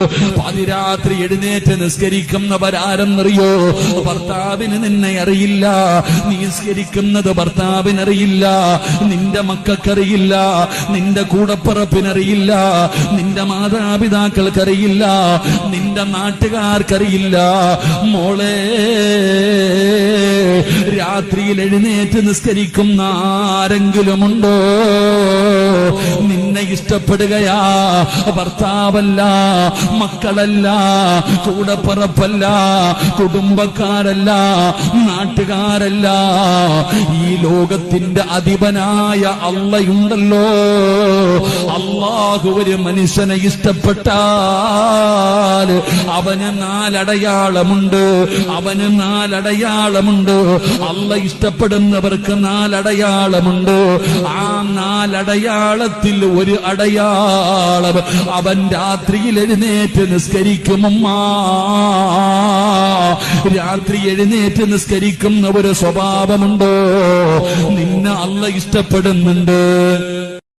പാതിരാത്രി എഴുന്നേറ്റ് നിസ്കരിക്കുന്നവരാരെന്നറിയോ? ഭർത്താവിന് നിന്നെ അറിയില്ല. നീ നിസ്കരിക്കുന്നത് ഭർത്താവിനറിയില്ല, നിന്റെ മക്കൾക്കറിയില്ല, നിന്റെ കൂടപ്പറപ്പിനറിയില്ല, നിന്റെ മാതാപിതാക്കൾക്കറിയില്ല, നിന്റെ നാട്ടുകാർക്കറിയില്ല. മോളെ, രാത്രിയിൽ എഴുന്നേറ്റ് നിസ്കരിക്കുന്ന ആരെങ്കിലുമുണ്ടോ? നിന്നെ ഇഷ്ടപ്പെടുകയാ ഭർത്താവല്ല, മക്കളല്ല, കൂടപ്പറപ്പല്ല, കുടുംബക്കാരല്ല, നാട്ടുകാരല്ല, ഈ ലോകത്തിന്റെ അധിപനായ അള്ളയുണ്ടല്ലോ. അള്ളാഹു ഒരു മനുഷ്യനെ ഇഷ്ടപ്പെട്ടാൽ അവന് നാലടയാളമുണ്ട്, അവന് നാലടയാളമുണ്ട്. അള്ള ഇഷ്ടപ്പെടുന്നവർക്ക് നാലടയാളമുണ്ട്. ആ നാലടയാളത്തിൽ ഒരു അടയാളം, അവൻ രാത്രിയിൽ എഴുന്നേറ്റ് നിസ്കരിക്കുമ്മ. രാത്രി എഴുന്നേറ്റ് നിസ്കരിക്കുന്ന ഒരു സ്വഭാവമുണ്ടോ? നിന്നെ അള്ള ഇഷ്ടപ്പെടുന്നുണ്ട്.